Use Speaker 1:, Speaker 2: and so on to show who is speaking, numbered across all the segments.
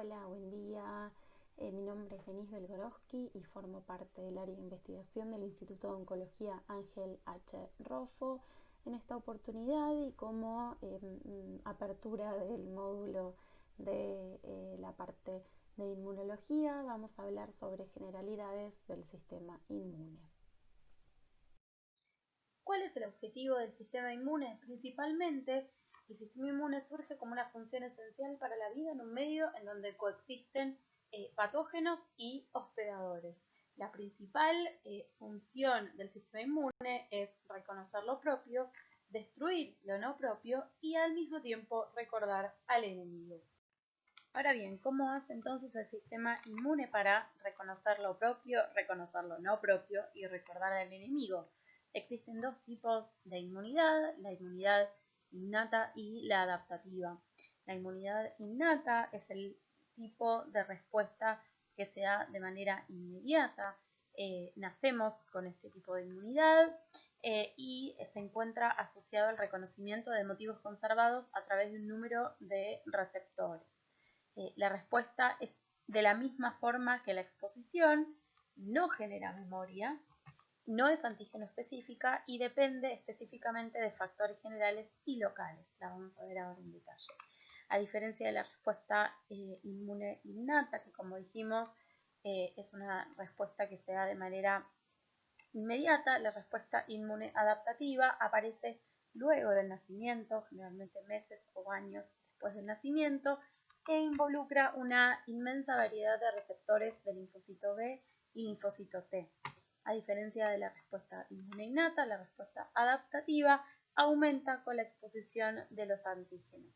Speaker 1: Hola, buen día. Mi nombre es Denise Belgorowski y formo parte del área de investigación del Instituto de Oncología Ángel H. Roffo. En esta oportunidad y como apertura del módulo de la parte de inmunología, vamos a hablar sobre generalidades del sistema inmune.
Speaker 2: ¿Cuál es el objetivo del sistema inmune? Principalmente, el sistema inmune surge como una función esencial para la vida en un medio en donde coexisten patógenos y hospedadores. La principal función del sistema inmune es reconocer lo propio, destruir lo no propio y al mismo tiempo recordar al enemigo. Ahora bien, ¿cómo hace entonces el sistema inmune para reconocer lo propio, reconocer lo no propio y recordar al enemigo? Existen dos tipos de inmunidad, la inmunidad innata y la adaptativa. La inmunidad innata es el tipo de respuesta que se da de manera inmediata. Nacemos con este tipo de inmunidad y se encuentra asociado al reconocimiento de motivos conservados a través de un número de receptores. La respuesta es de la misma forma que la exposición, no genera memoria, no es antígeno específica y depende específicamente de factores generales y locales. La vamos a ver ahora en detalle. A diferencia de la respuesta inmune innata, que como dijimos es una respuesta que se da de manera inmediata, la respuesta inmune adaptativa aparece luego del nacimiento, generalmente meses o años después del nacimiento, e involucra una inmensa variedad de receptores de linfocito B y linfocito T. A diferencia de la respuesta inmune innata, la respuesta adaptativa aumenta con la exposición de los antígenos.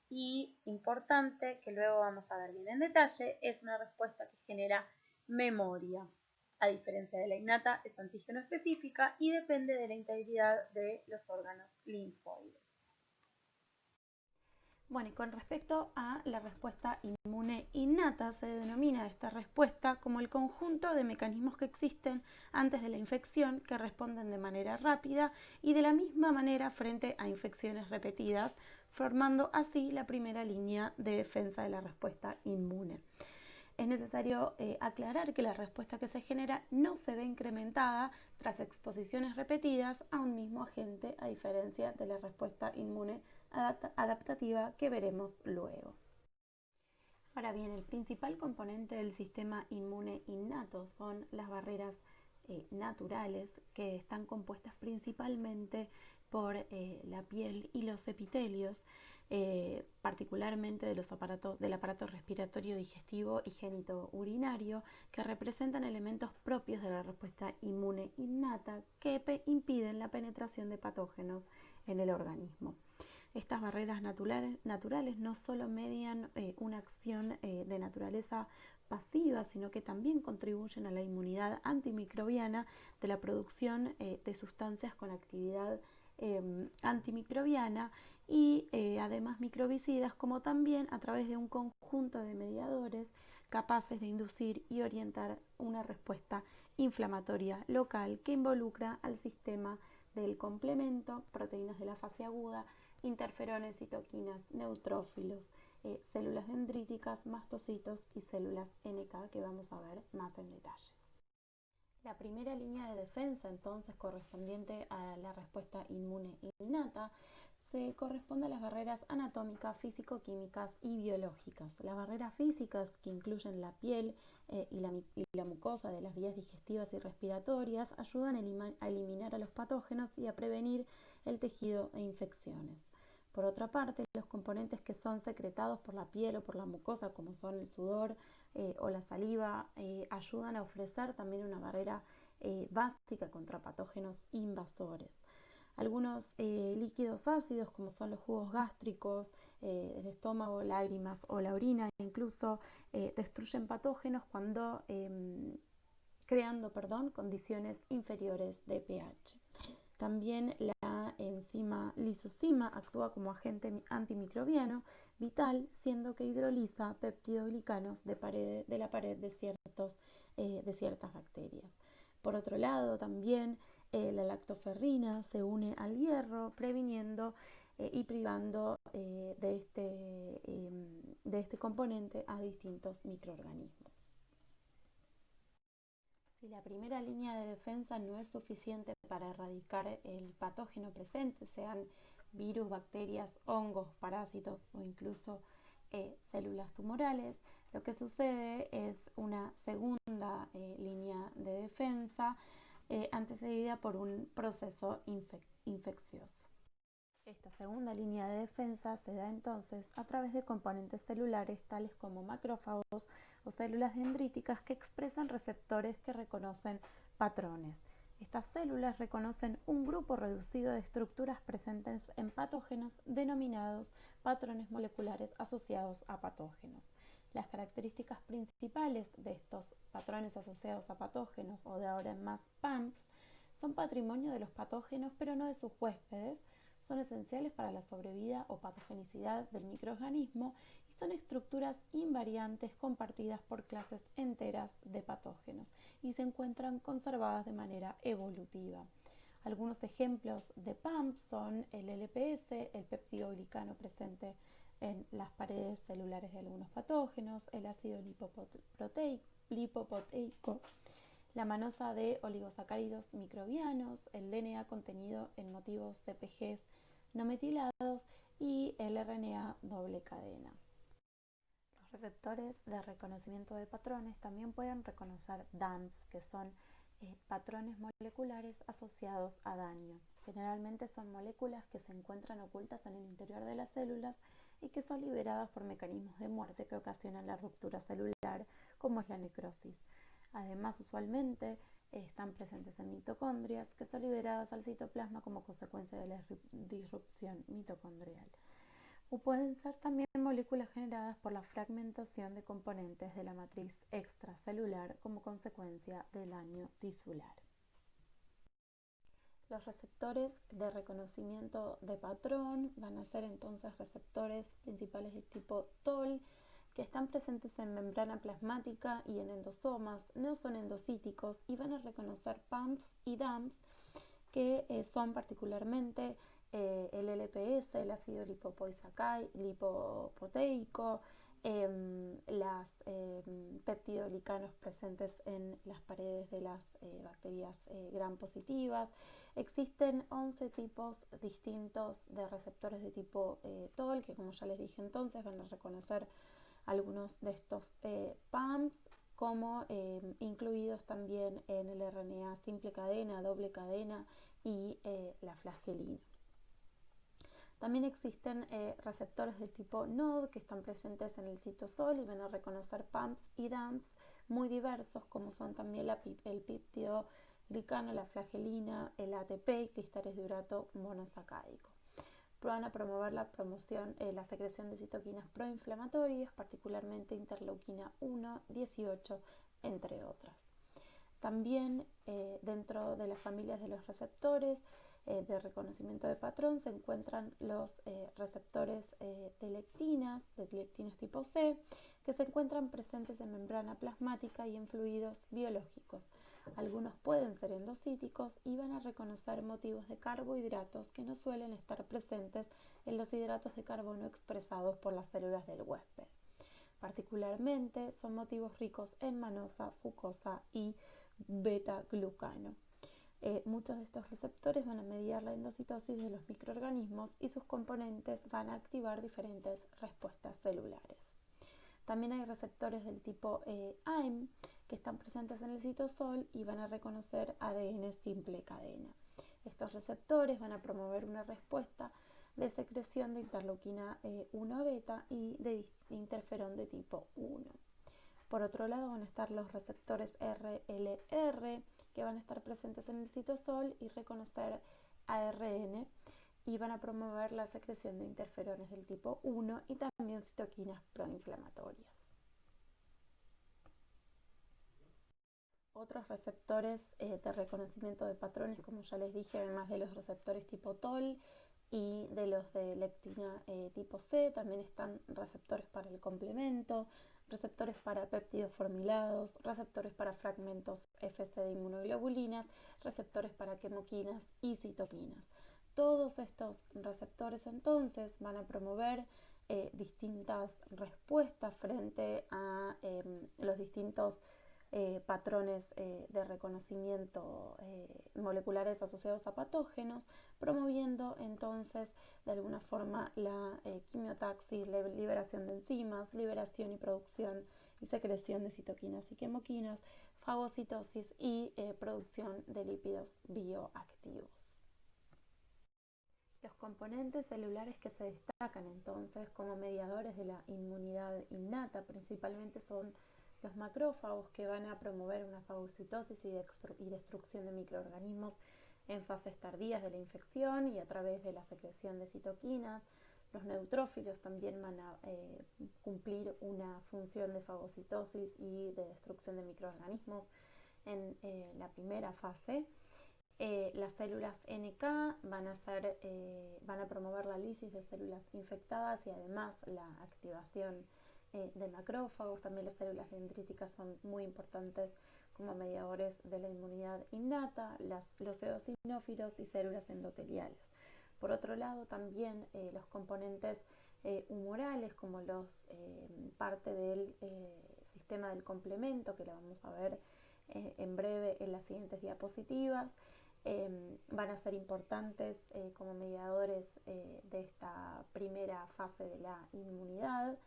Speaker 2: Y importante, que luego vamos a ver bien en detalle, es una respuesta que genera memoria. A diferencia de la innata, es antígeno específica y depende de la integridad de los órganos linfoides.
Speaker 1: Bueno, y con respecto a la respuesta inmune innata, se denomina esta respuesta como el conjunto de mecanismos que existen antes de la infección que responden de manera rápida y de la misma manera frente a infecciones repetidas, formando así la primera línea de defensa de la respuesta inmune. Es necesario aclarar que la respuesta que se genera no se ve incrementada tras exposiciones repetidas a un mismo agente, a diferencia de la respuesta inmune adaptativa que veremos luego. Ahora bien, el principal componente del sistema inmune innato son las barreras naturales, que están compuestas principalmente por la piel y los epitelios, particularmente del aparato respiratorio, digestivo y genitourinario, que representan elementos propios de la respuesta inmune innata que impiden la penetración de patógenos en el organismo. Estas barreras naturales no solo median una acción de naturaleza pasiva, sino que también contribuyen a la inmunidad antimicrobiana de la producción de sustancias con actividad antimicrobiana y además microbicidas, como también a través de un conjunto de mediadores capaces de inducir y orientar una respuesta inflamatoria local que involucra al sistema del complemento, proteínas de la fase aguda, interferones, citoquinas, neutrófilos, células dendríticas, mastocitos y células NK, que vamos a ver más en detalle. La primera línea de defensa, entonces, correspondiente a la respuesta inmune innata, se corresponde a las barreras anatómicas, físico-químicas y biológicas. Las barreras físicas, que incluyen la piel y la mucosa de las vías digestivas y respiratorias, ayudan a eliminar a los patógenos y a prevenir el tejido e infecciones. Por otra parte, los componentes que son secretados por la piel o por la mucosa, como son el sudor o la saliva, ayudan a ofrecer también una barrera básica contra patógenos invasores. Algunos líquidos ácidos, como son los jugos gástricos, el estómago, lágrimas o la orina, incluso destruyen patógenos cuando creando condiciones inferiores de pH. También la enzima lisozima actúa como agente antimicrobiano vital, siendo que hidroliza peptidoglicanos de la pared de ciertas bacterias. Por otro lado, también la lactoferrina se une al hierro, previniendo y privando de este componente a distintos microorganismos. Si la primera línea de defensa no es suficiente para erradicar el patógeno presente, sean virus, bacterias, hongos, parásitos o incluso células tumorales, lo que sucede es una segunda línea de defensa antecedida por un proceso infeccioso. Esta segunda línea de defensa se da entonces a través de componentes celulares tales como macrófagos o células dendríticas que expresan receptores que reconocen patrones. Estas células reconocen un grupo reducido de estructuras presentes en patógenos denominados patrones moleculares asociados a patógenos. Las características principales de estos patrones asociados a patógenos, o de ahora en más PAMPs, son patrimonio de los patógenos pero no de sus huéspedes, son esenciales para la sobrevida o patogenicidad del microorganismo y son estructuras invariantes compartidas por clases enteras de patógenos y se encuentran conservadas de manera evolutiva. Algunos ejemplos de PAMP son el LPS, el peptidoglicano presente en las paredes celulares de algunos patógenos, el ácido lipopoteico, la manosa de oligosacáridos microbianos, el DNA contenido en motivos CpGs no metilados y el RNA doble cadena. Los receptores de reconocimiento de patrones también pueden reconocer DAMPs, que son patrones moleculares asociados a daño. Generalmente son moléculas que se encuentran ocultas en el interior de las células y que son liberadas por mecanismos de muerte que ocasionan la ruptura celular, como es la necrosis. Además, usualmente están presentes en mitocondrias que son liberadas al citoplasma como consecuencia de la disrupción mitocondrial. O pueden ser también moléculas generadas por la fragmentación de componentes de la matriz extracelular como consecuencia del daño tisular. Los receptores de reconocimiento de patrón van a ser entonces receptores principales de tipo TOL, que están presentes en membrana plasmática y en endosomas, no son endocíticos y van a reconocer PAMPs y DAMPs, que son particularmente el LPS, el ácido lipopoteico, las peptidoglicanos presentes en las paredes de las bacterias gram positivas. Existen 11 tipos distintos de receptores de tipo TOL, que como ya les dije entonces van a reconocer algunos de estos PAMPs, como incluidos también en el RNA simple cadena, doble cadena y la flagelina. También existen receptores del tipo NOD que están presentes en el citosol y van a reconocer PAMPs y DAMPs muy diversos, como son también el peptidoglicano, la flagelina, el ATP, cristales de urato monosacárico. Van a promover la secreción de citoquinas proinflamatorias, particularmente interleuquina 1, 18, entre otras. También dentro de las familias de los receptores de reconocimiento de patrón se encuentran los receptores de lectinas tipo C, que se encuentran presentes en membrana plasmática y en fluidos biológicos. Algunos pueden ser endocíticos y van a reconocer motivos de carbohidratos que no suelen estar presentes en los hidratos de carbono expresados por las células del huésped. Particularmente son motivos ricos en manosa, fucosa y beta-glucano. Muchos de estos receptores van a mediar la endocitosis de los microorganismos y sus componentes van a activar diferentes respuestas celulares. También hay receptores del tipo AIM que están presentes en el citosol y van a reconocer ADN simple cadena. Estos receptores van a promover una respuesta de secreción de interleuquina 1 beta y de interferón de tipo 1. Por otro lado van a estar los receptores RLR que van a estar presentes en el citosol y reconocer ARN y van a promover la secreción de interferones del tipo 1 y también citoquinas proinflamatorias. Otros receptores de reconocimiento de patrones, como ya les dije, además de los receptores tipo TOL y de los de lectina tipo C, también están receptores para el complemento, receptores para péptidos formilados, receptores para fragmentos Fc de inmunoglobulinas, receptores para quemoquinas y citoquinas. Todos estos receptores entonces van a promover distintas respuestas frente a los distintos patrones de reconocimiento moleculares asociados a patógenos, promoviendo entonces de alguna forma la quimiotaxis, la liberación de enzimas, liberación y producción y secreción de citoquinas y quimoquinas, fagocitosis y producción de lípidos bioactivos. Los componentes celulares que se destacan entonces como mediadores de la inmunidad innata principalmente son los macrófagos, que van a promover una fagocitosis y destrucción de microorganismos en fases tardías de la infección y a través de la secreción de citoquinas. Los neutrófilos también van a cumplir una función de fagocitosis y de destrucción de microorganismos en la primera fase. Las células NK van a promover la lisis de células infectadas y además la activación de macrófagos. También las células dendríticas son muy importantes como mediadores de la inmunidad innata, los eosinófilos y células endoteliales. Por otro lado, también los componentes humorales, como parte del sistema del complemento, que lo vamos a ver en breve en las siguientes diapositivas, van a ser importantes como mediadores de esta primera fase de la inmunidad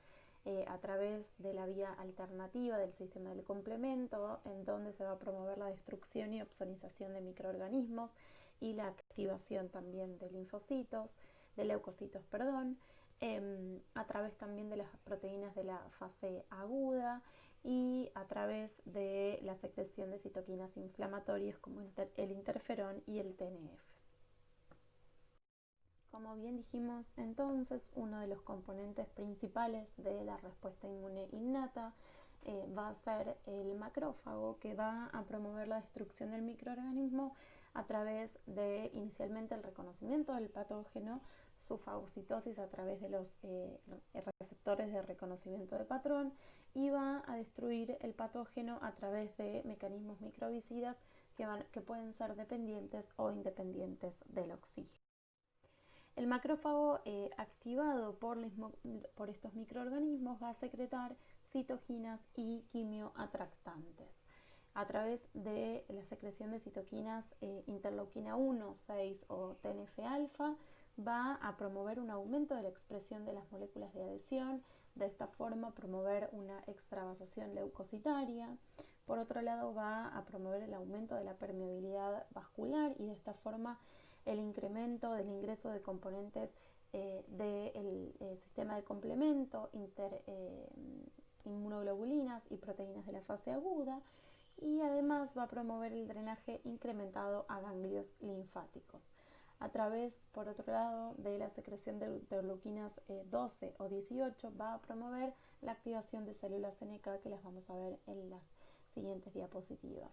Speaker 1: a través de la vía alternativa del sistema del complemento, en donde se va a promover la destrucción y opsonización de microorganismos y la activación también de linfocitos, de leucocitos, a través también de las proteínas de la fase aguda y a través de la secreción de citoquinas inflamatorias como el interferón y el TNF. Como bien dijimos entonces, uno de los componentes principales de la respuesta inmune innata va a ser el macrófago, que va a promover la destrucción del microorganismo a través de inicialmente el reconocimiento del patógeno, su fagocitosis a través de los receptores de reconocimiento de patrón, y va a destruir el patógeno a través de mecanismos microbicidas que pueden ser dependientes o independientes del oxígeno. El macrófago activado por estos microorganismos va a secretar citoquinas y quimioatractantes. A través de la secreción de citoquinas interleuquina 1, 6 o TNF-alfa, va a promover un aumento de la expresión de las moléculas de adhesión, de esta forma promover una extravasación leucocitaria. Por otro lado, va a promover el aumento de la permeabilidad vascular y de esta forma el incremento del ingreso de componentes del sistema de complemento, inmunoglobulinas y proteínas de la fase aguda, y además va a promover el drenaje incrementado a ganglios linfáticos. A través, por otro lado, de la secreción de interleuquinas 12 o 18, va a promover la activación de células NK, que las vamos a ver en las siguientes diapositivas.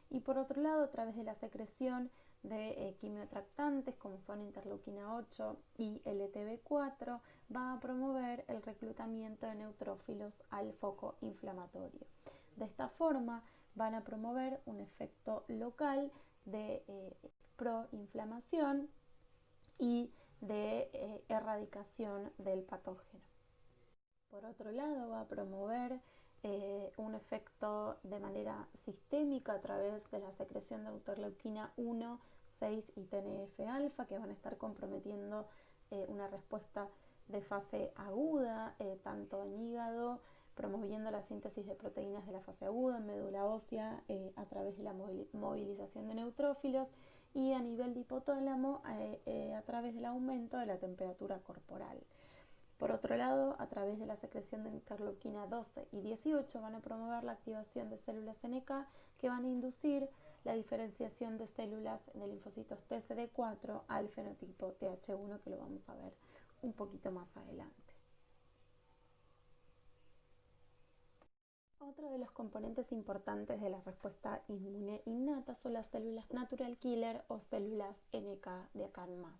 Speaker 1: Y por otro lado, a través de la secreción de quimioatractantes como son interleuquina 8 y LTB4, va a promover el reclutamiento de neutrófilos al foco inflamatorio. De esta forma van a promover un efecto local de proinflamación y de erradicación del patógeno. Por otro lado, va a promover un efecto de manera sistémica a través de la secreción de interleuquina 1, 6 y TNF-alfa, que van a estar comprometiendo una respuesta de fase aguda, tanto en hígado, promoviendo la síntesis de proteínas de la fase aguda, en médula ósea, a través de la movilización de neutrófilos, y a nivel de hipotálamo, a través del aumento de la temperatura corporal. Por otro lado, a través de la secreción de interleuquina 12 y 18 van a promover la activación de células NK, que van a inducir la diferenciación de células de linfocitos TCD4 al fenotipo Th1, que lo vamos a ver un poquito más adelante. Otro de los componentes importantes de la respuesta inmune innata son las células natural killer o células NK de acá en más.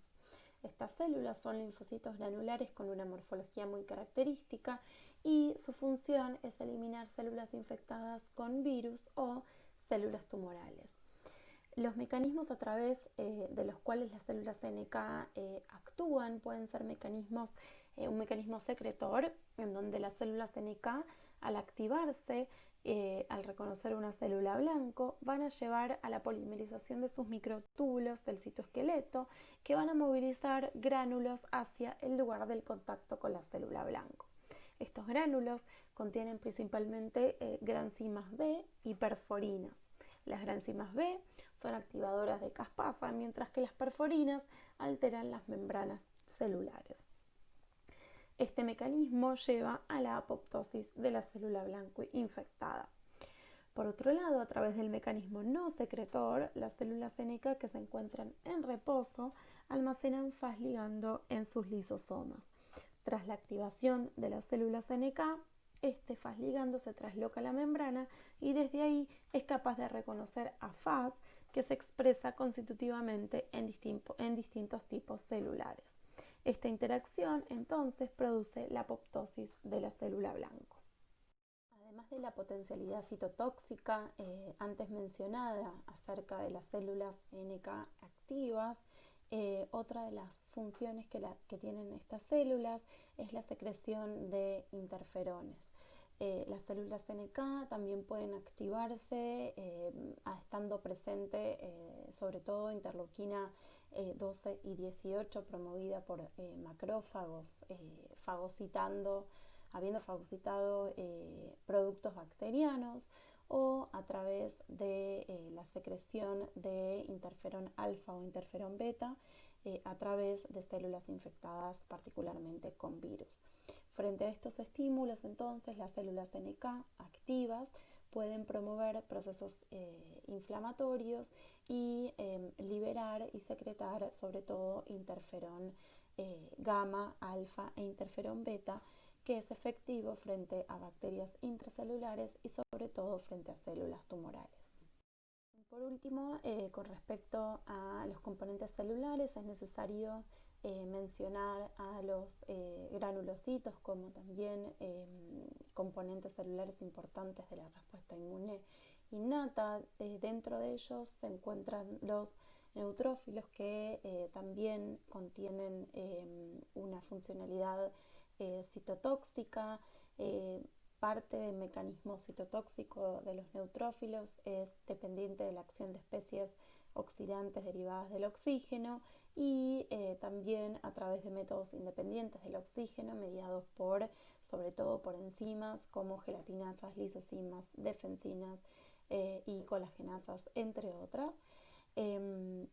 Speaker 1: Estas células son linfocitos granulares con una morfología muy característica y su función es eliminar células infectadas con virus o células tumorales. Los mecanismos a través de los cuales las células NK actúan pueden ser un mecanismo secretor, en donde las células NK, al activarse, al reconocer una célula blanco, van a llevar a la polimerización de sus microtúbulos del citoesqueleto, que van a movilizar gránulos hacia el lugar del contacto con la célula blanco. Estos gránulos contienen principalmente granzimas B y perforinas. Las granzimas B son activadoras de caspasa, mientras que las perforinas alteran las membranas celulares. Este mecanismo lleva a la apoptosis de la célula blanco infectada. Por otro lado, a través del mecanismo no secretor, las células NK que se encuentran en reposo almacenan Fas ligando en sus lisosomas. Tras la activación de las células NK, este Fas ligando se trasloca a la membrana y desde ahí es capaz de reconocer a Fas, que se expresa constitutivamente en distintos tipos celulares. Esta interacción entonces produce la apoptosis de la célula blanco. Además de la potencialidad citotóxica antes mencionada acerca de las células NK activas, otra de las funciones que tienen estas células es la secreción de interferones. Las células NK también pueden activarse estando presente sobre todo interleuquina 12 y 18 promovida por macrófagos, habiendo fagocitado productos bacterianos, o a través de la secreción de interferón alfa o interferón beta a través de células infectadas particularmente con virus. Frente a estos estímulos, entonces, las células NK activas pueden promover procesos inflamatorios y liberar y secretar sobre todo interferón gamma, alfa e interferón beta, que es efectivo frente a bacterias intracelulares y sobre todo frente a células tumorales. Por último, con respecto a los componentes celulares, es necesario mencionar a los granulocitos como también componentes celulares importantes de la respuesta inmune innata. Dentro de ellos se encuentran los neutrófilos, que también contienen una funcionalidad citotóxica. Parte del mecanismo citotóxico de los neutrófilos es dependiente de la acción de especies oxidantes derivadas del oxígeno y también a través de métodos independientes del oxígeno mediados sobre todo por enzimas como gelatinasas, lisocimas, defensinas y colagenasas, entre otras.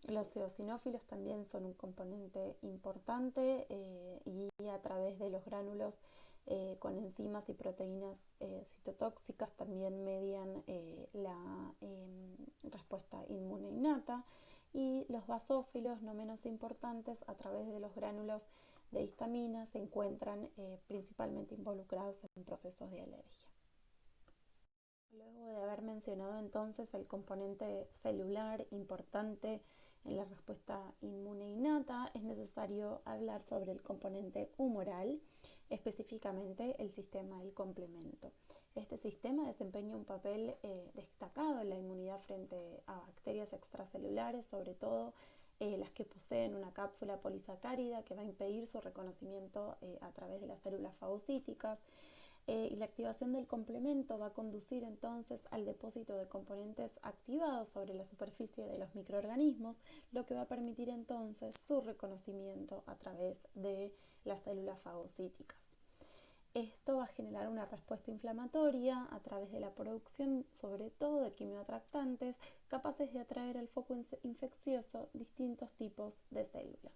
Speaker 1: Los eosinófilos también son un componente importante y a través de los gránulos con enzimas y proteínas citotóxicas también median la respuesta inmune innata. Y los basófilos, no menos importantes, a través de los gránulos de histamina se encuentran principalmente involucrados en procesos de alergia. Luego de haber mencionado entonces el componente celular importante en la respuesta inmune innata, es necesario hablar sobre el componente humoral, específicamente el sistema del complemento. Este sistema desempeña un papel destacado en la inmunidad frente a bacterias extracelulares, sobre todo las que poseen una cápsula polisacárida que va a impedir su reconocimiento a través de las células fagocíticas. Y la activación del complemento va a conducir entonces al depósito de componentes activados sobre la superficie de los microorganismos, lo que va a permitir entonces su reconocimiento a través de las células fagocíticas. Esto va a generar una respuesta inflamatoria a través de la producción sobre todo de quimioatractantes capaces de atraer al foco infeccioso distintos tipos de células.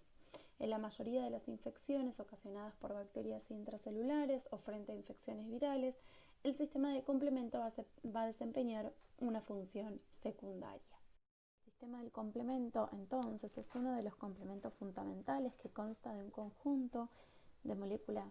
Speaker 1: En la mayoría de las infecciones ocasionadas por bacterias intracelulares o frente a infecciones virales, el sistema de complemento va a desempeñar una función secundaria. El sistema del complemento, entonces, es uno de los complementos fundamentales que consta de un conjunto de moléculas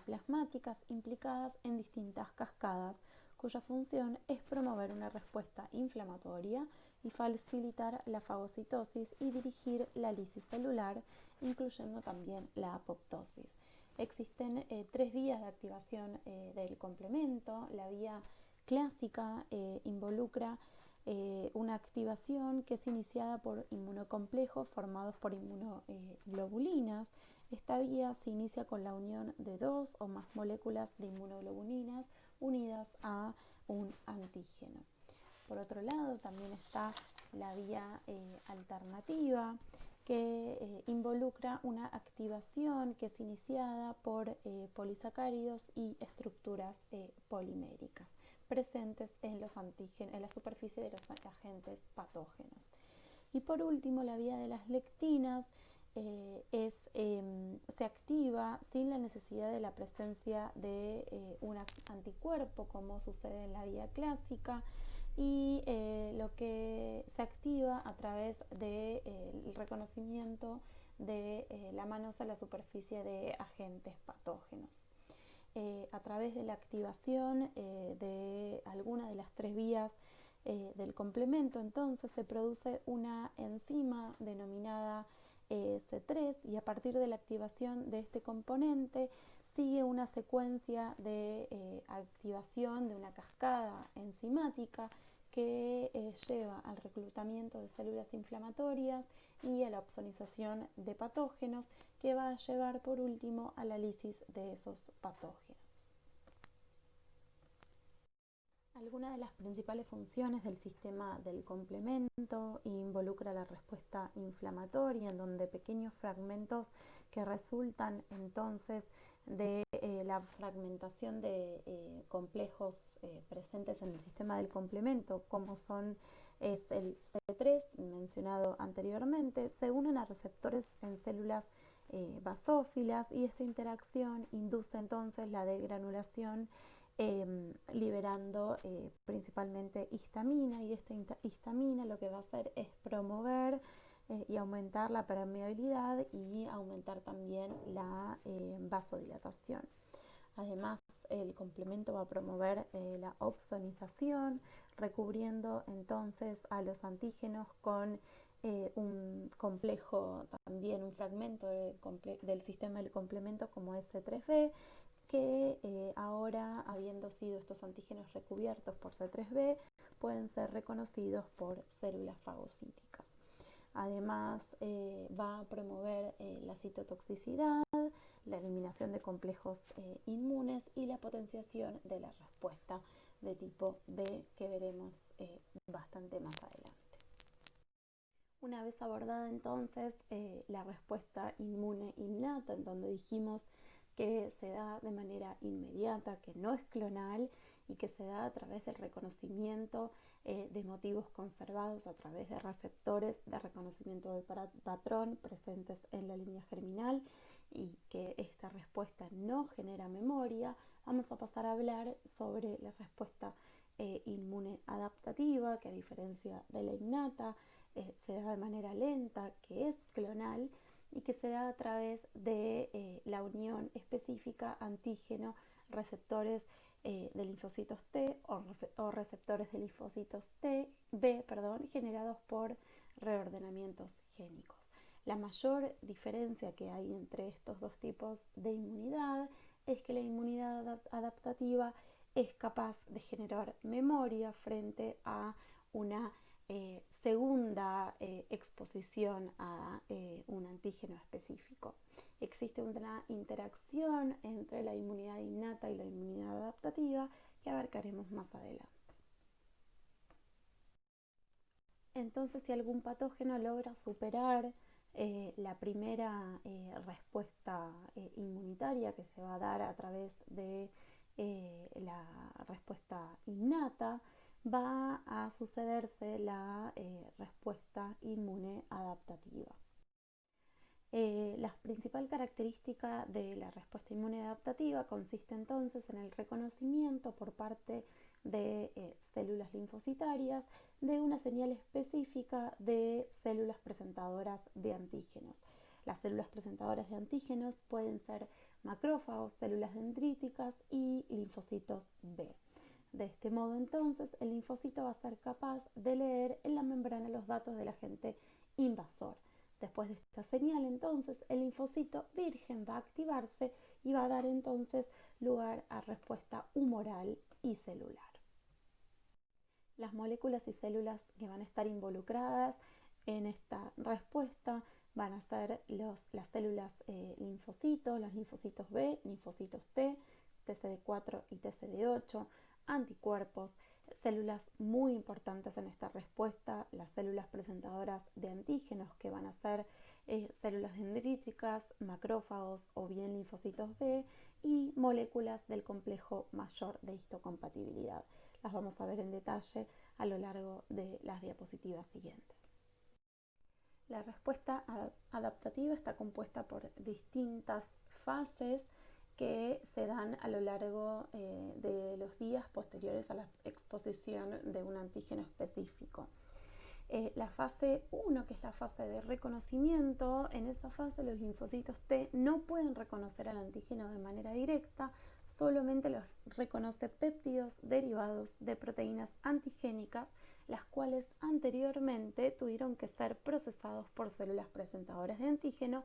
Speaker 1: plasmáticas implicadas en distintas cascadas, cuya función es promover una respuesta inflamatoria y facilitar la fagocitosis y dirigir la lisis celular, incluyendo también la apoptosis. Existen tres vías de activación del complemento. La vía clásica involucra una activación que es iniciada por inmunocomplejos formados por inmunoglobulinas. Esta vía se inicia con la unión de dos o más moléculas de inmunoglobulinas unidas a un antígeno. Por otro lado, también está la vía alternativa, que involucra una activación que es iniciada por polisacáridos y estructuras poliméricas presentes en la superficie de los agentes patógenos. Y por último, la vía de las lectinas se activa sin la necesidad de la presencia de un anticuerpo, como sucede en la vía clásica, y lo que se activa a través del reconocimiento de la mano a la superficie de agentes patógenos. A través de la activación de alguna de las tres vías del complemento, entonces se produce una enzima denominada C3, y a partir de la activación de este componente sigue una secuencia de activación de una cascada enzimática que lleva al reclutamiento de células inflamatorias y a la opsonización de patógenos, que va a llevar por último a la lisis de esos patógenos. Algunas de las principales funciones del sistema del complemento involucra la respuesta inflamatoria, en donde pequeños fragmentos que resultan entonces de la fragmentación de complejos presentes en el sistema del complemento, como son el C3 mencionado anteriormente, se unen a receptores en células basófilas, y esta interacción induce entonces la degranulación liberando principalmente histamina, y esta histamina lo que va a hacer es promover y aumentar la permeabilidad y aumentar también la vasodilatación. Además, el complemento va a promover la opsonización, recubriendo entonces a los antígenos con un complejo, también un fragmento del sistema del complemento como C3b, que ahora, habiendo sido estos antígenos recubiertos por C3b, pueden ser reconocidos por células fagocíticas. Además, va a promover la citotoxicidad, la eliminación de complejos inmunes y la potenciación de la respuesta de tipo B, que veremos bastante más adelante. Una vez abordada entonces la respuesta inmune innata, en donde dijimos que se da de manera inmediata, que no es clonal y que se da a través del reconocimiento de motivos conservados a través de receptores de reconocimiento de patrón presentes en la línea germinal, y que esta respuesta no genera memoria, vamos a pasar a hablar sobre la respuesta inmune adaptativa, que a diferencia de la innata se da de manera lenta, que es clonal y que se da a través de la unión específica antígeno-receptores de linfocitos T o receptores de linfocitos B, generados por reordenamientos génicos. La mayor diferencia que hay entre estos dos tipos de inmunidad es que la inmunidad adaptativa es capaz de generar memoria frente a una segunda exposición a un antígeno específico. Existe una interacción entre la inmunidad innata y la inmunidad adaptativa que abarcaremos más adelante. Entonces, si algún patógeno logra superar la primera respuesta inmunitaria, que se va a dar a través de la respuesta innata, va a sucederse la respuesta inmune adaptativa. La principal característica de la respuesta inmune adaptativa consiste entonces en el reconocimiento por parte de células linfocitarias de una señal específica de células presentadoras de antígenos. Las células presentadoras de antígenos pueden ser macrófagos, células dendríticas y linfocitos B. De este modo, entonces, el linfocito va a ser capaz de leer en la membrana los datos del agente invasor. Después de esta señal, entonces, el linfocito virgen va a activarse y va a dar entonces lugar a respuesta humoral y celular. Las moléculas y células que van a estar involucradas en esta respuesta van a ser las células linfocitos, los linfocitos B, linfocitos T, TCD4 y TCD8, anticuerpos, células muy importantes en esta respuesta, las células presentadoras de antígenos que van a ser células dendríticas, macrófagos o bien linfocitos B y moléculas del complejo mayor de histocompatibilidad. Las vamos a ver en detalle a lo largo de las diapositivas siguientes. La respuesta adaptativa está compuesta por distintas fases que se dan a lo largo de los días posteriores a la exposición de un antígeno específico. La fase 1, que es la fase de reconocimiento, en esa fase los linfocitos T no pueden reconocer al antígeno de manera directa, solamente los reconoce péptidos derivados de proteínas antigénicas, las cuales anteriormente tuvieron que ser procesados por células presentadoras de antígeno,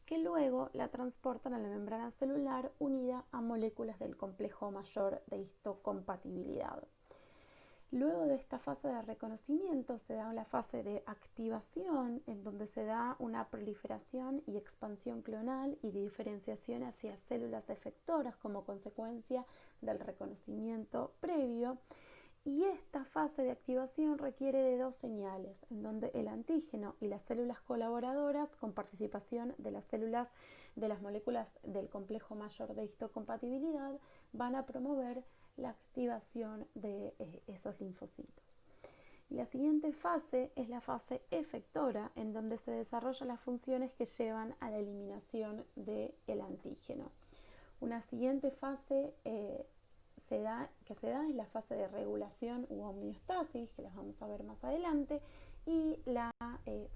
Speaker 1: que luego la transportan a la membrana celular unida a moléculas del complejo mayor de histocompatibilidad. Luego de esta fase de reconocimiento se da la fase de activación, en donde se da una proliferación y expansión clonal y diferenciación hacia células efectoras como consecuencia del reconocimiento previo. Y esta fase de activación requiere de dos señales, en donde el antígeno y las células colaboradoras, con participación de las células de las moléculas del complejo mayor de histocompatibilidad, van a promover la activación de esos linfocitos. Y la siguiente fase es la fase efectora, en donde se desarrollan las funciones que llevan a la eliminación del antígeno. Una siguiente fase que se da es la fase de regulación u homeostasis, que las vamos a ver más adelante, y la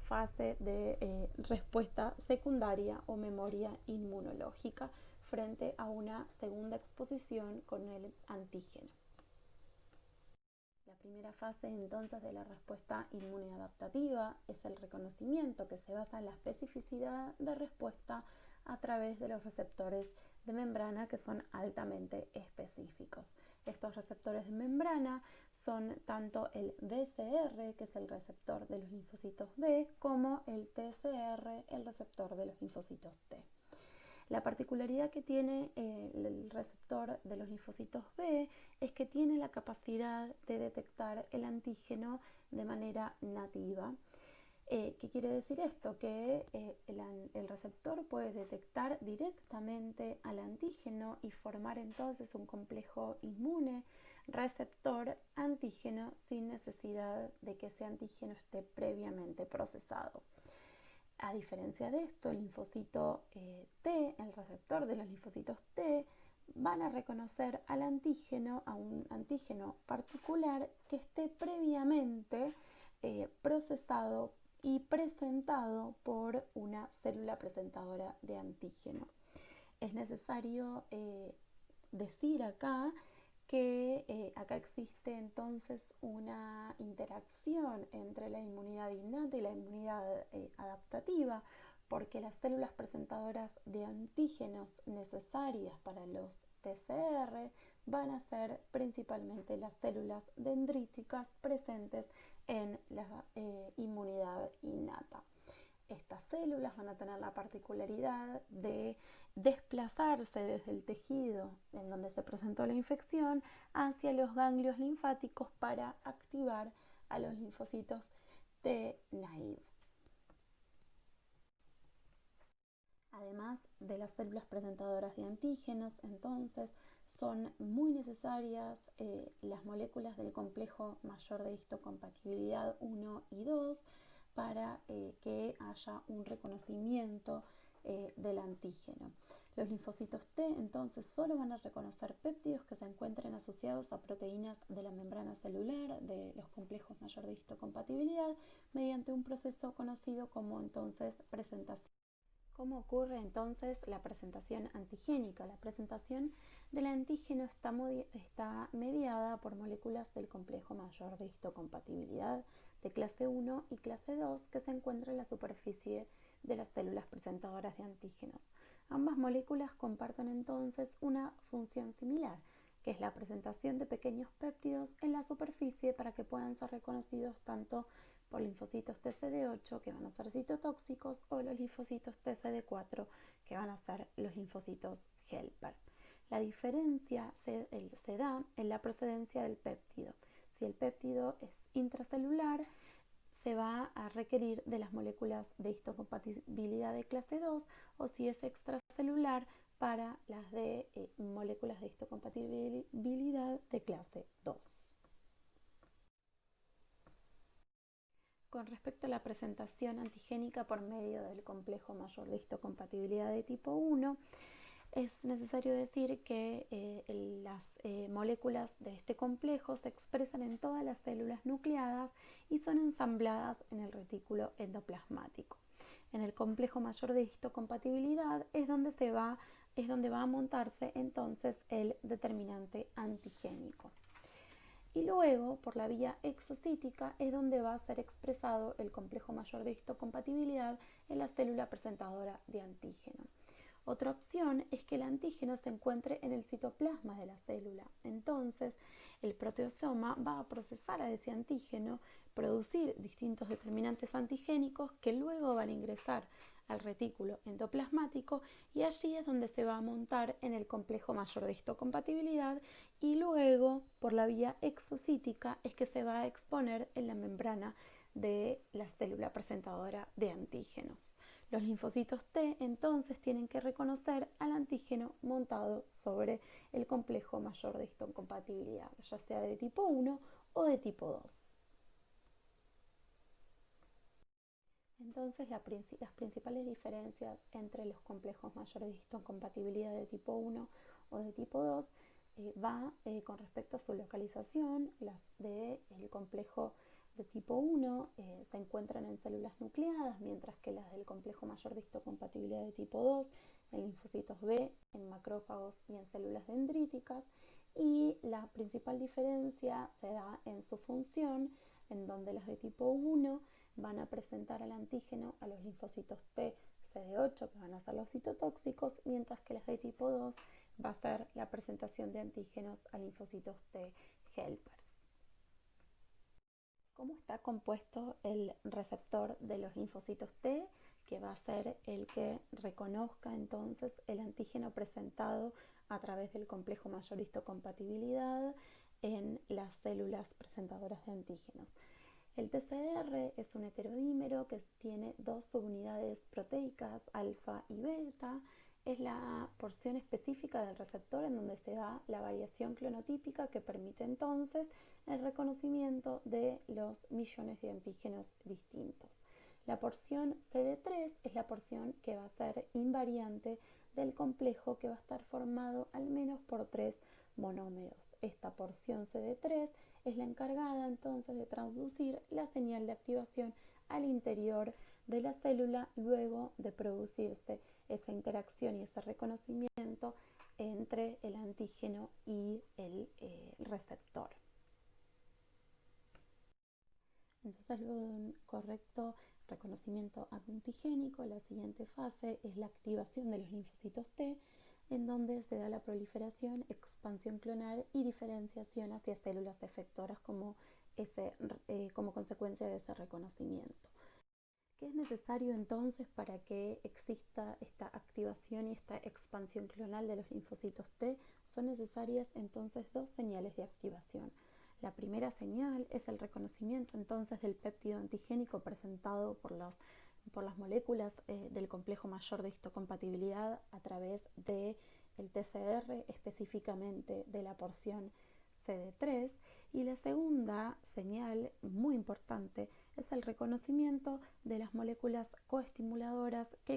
Speaker 1: fase de respuesta secundaria o memoria inmunológica frente a una segunda exposición con el antígeno. La primera fase entonces de la respuesta inmunoadaptativa es el reconocimiento, que se basa en la especificidad de respuesta a través de los receptores de membrana, que son altamente específicos. Estos receptores de membrana son tanto el BCR, que es el receptor de los linfocitos B, como el TCR, el receptor de los linfocitos T. La particularidad que tiene el receptor de los linfocitos B es que tiene la capacidad de detectar el antígeno de manera nativa. ¿Qué quiere decir esto? Que el receptor puede detectar directamente al antígeno y formar entonces un complejo inmune receptor-antígeno sin necesidad de que ese antígeno esté previamente procesado. A diferencia de esto, el linfocito T, el receptor de los linfocitos T, van a reconocer al antígeno, a un antígeno particular que esté previamente procesado y presentado por una célula presentadora de antígeno. Es necesario decir acá que acá existe entonces una interacción entre la inmunidad innata y la inmunidad adaptativa, porque las células presentadoras de antígenos necesarias para los TCR van a ser principalmente las células dendríticas presentes en la inmunidad innata. Estas células van a tener la particularidad de desplazarse desde el tejido en donde se presentó la infección hacia los ganglios linfáticos para activar a los linfocitos T naive. Además de las células presentadoras de antígenos, entonces son muy necesarias las moléculas del complejo mayor de histocompatibilidad 1 y 2 para que haya un reconocimiento del antígeno. Los linfocitos T entonces solo van a reconocer péptidos que se encuentren asociados a proteínas de la membrana celular de los complejos mayor de histocompatibilidad mediante un proceso conocido como entonces presentación. ¿Cómo ocurre entonces la presentación antigénica? La presentación del antígeno está mediada por moléculas del complejo mayor de histocompatibilidad de clase 1 y clase 2 que se encuentran en la superficie de las células presentadoras de antígenos. Ambas moléculas comparten entonces una función similar. que es la presentación de pequeños péptidos en la superficie para que puedan ser reconocidos tanto por linfocitos TCD8 que van a ser citotóxicos o los linfocitos TCD4 que van a ser los linfocitos helper. La diferencia se da en la procedencia del péptido. Si el péptido es intracelular, se va a requerir de las moléculas de histocompatibilidad de clase 2, o si es extracelular, para las de moléculas de histocompatibilidad de clase 2. Con respecto a la presentación antigénica por medio del complejo mayor de histocompatibilidad de tipo 1, es necesario decir que las moléculas de este complejo se expresan en todas las células nucleadas y son ensambladas en el retículo endoplasmático. En el complejo mayor de histocompatibilidad es donde va a montarse entonces el determinante antigénico. Y luego, por la vía exocítica, es donde va a ser expresado el complejo mayor de histocompatibilidad en la célula presentadora de antígeno. Otra opción es que el antígeno se encuentre en el citoplasma de la célula. Entonces, el proteosoma va a procesar a ese antígeno, producir distintos determinantes antigénicos que luego van a ingresar al retículo endoplasmático, y allí es donde se va a montar en el complejo mayor de histocompatibilidad, y luego por la vía exocítica es que se va a exponer en la membrana de la célula presentadora de antígenos. Los linfocitos T entonces tienen que reconocer al antígeno montado sobre el complejo mayor de histocompatibilidad, ya sea de tipo 1 o de tipo 2. Entonces, las principales diferencias entre los complejos mayores de histocompatibilidad de tipo 1 o de tipo 2 va con respecto a su localización. Las del complejo de tipo 1 se encuentran en células nucleadas, mientras que las del complejo mayor de histocompatibilidad de tipo 2 en linfocitos B, en macrófagos y en células dendríticas. Y la principal diferencia se da en su función, en donde las de tipo 1 van a presentar al antígeno a los linfocitos T CD8, que van a ser los citotóxicos, mientras que las de tipo 2 va a ser la presentación de antígenos a linfocitos T helpers. ¿Cómo está compuesto el receptor de los linfocitos T? Que va a ser el que reconozca entonces el antígeno presentado a través del complejo mayor de histocompatibilidad en las células presentadoras de antígenos. El TCR es un heterodímero que tiene dos subunidades proteicas, alfa y beta. Es la porción específica del receptor en donde se da la variación clonotípica que permite entonces el reconocimiento de los millones de antígenos distintos. La porción CD3 es la porción que va a ser invariante del complejo, que va a estar formado al menos por 3 monómeros. Esta porción CD3 es la encargada entonces de transducir la señal de activación al interior de la célula luego de producirse esa interacción y ese reconocimiento entre el antígeno y el receptor. Entonces, luego de un correcto reconocimiento antigénico, la siguiente fase es la activación de los linfocitos T, en donde se da la proliferación, expansión clonal y diferenciación hacia células efectoras como consecuencia de ese reconocimiento. ¿Qué es necesario entonces para que exista esta activación y esta expansión clonal de los linfocitos T? Son necesarias entonces dos señales de activación. La primera señal es el reconocimiento entonces del péptido antigénico presentado por las moléculas del complejo mayor de histocompatibilidad a través del TCR, específicamente de la porción CD3. Y la segunda señal muy importante es el reconocimiento de las moléculas coestimuladoras que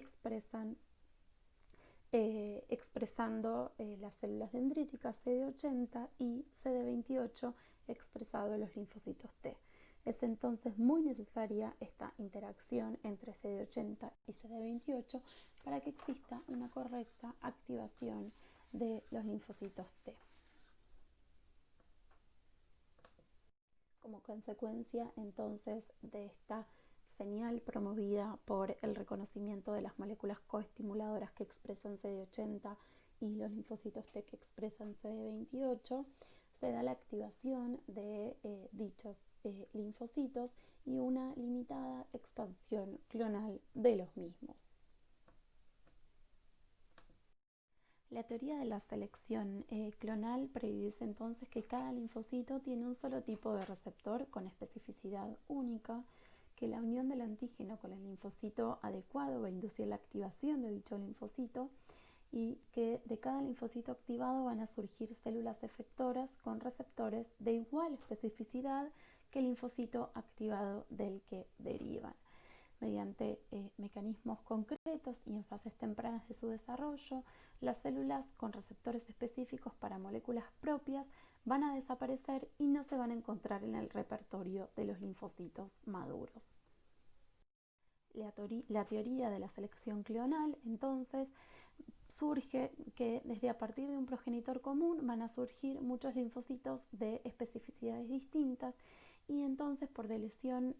Speaker 1: expresando las células dendríticas CD80 y CD28 expresado en los linfocitos T. Es entonces muy necesaria esta interacción entre CD80 y CD28 para que exista una correcta activación de los linfocitos T. Como consecuencia entonces de esta señal promovida por el reconocimiento de las moléculas coestimuladoras que expresan CD80 y los linfocitos T que expresan CD28, se da la activación de dichos linfocitos y una limitada expansión clonal de los mismos. La teoría de la selección clonal predice entonces que cada linfocito tiene un solo tipo de receptor con especificidad única, que la unión del antígeno con el linfocito adecuado va a inducir la activación de dicho linfocito y que de cada linfocito activado van a surgir células efectoras con receptores de igual especificidad que el linfocito activado del que derivan. Mediante mecanismos concretos y en fases tempranas de su desarrollo, las células con receptores específicos para moléculas propias van a desaparecer y no se van a encontrar en el repertorio de los linfocitos maduros. La teoría de la selección clonal, entonces, surge que desde a partir de un progenitor común van a surgir muchos linfocitos de especificidades distintas y entonces por elección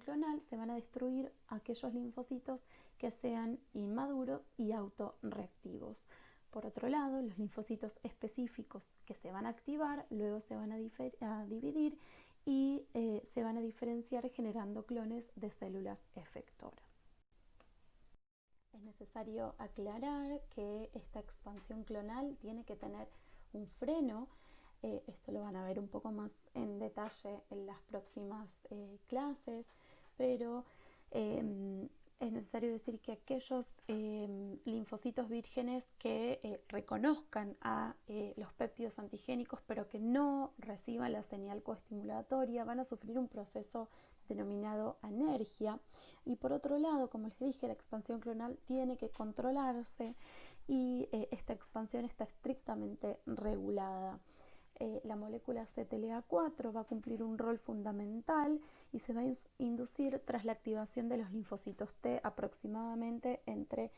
Speaker 1: clonal se van a destruir aquellos linfocitos que sean inmaduros y autorreactivos. Por otro lado, los linfocitos específicos que se van a activar luego se van a dividir y se van a diferenciar generando clones de células efectoras. Es necesario aclarar que esta expansión clonal tiene que tener un freno. Esto lo van a ver un poco más en detalle en las próximas clases, pero es necesario decir que aquellos linfocitos vírgenes que reconozcan a los péptidos antigénicos pero que no reciban la señal coestimulatoria van a sufrir un proceso denominado anergia, y por otro lado, como les dije, la expansión clonal tiene que controlarse y esta expansión está estrictamente regulada. La molécula CTLA4 va a cumplir un rol fundamental y se va a inducir tras la activación de los linfocitos T aproximadamente entre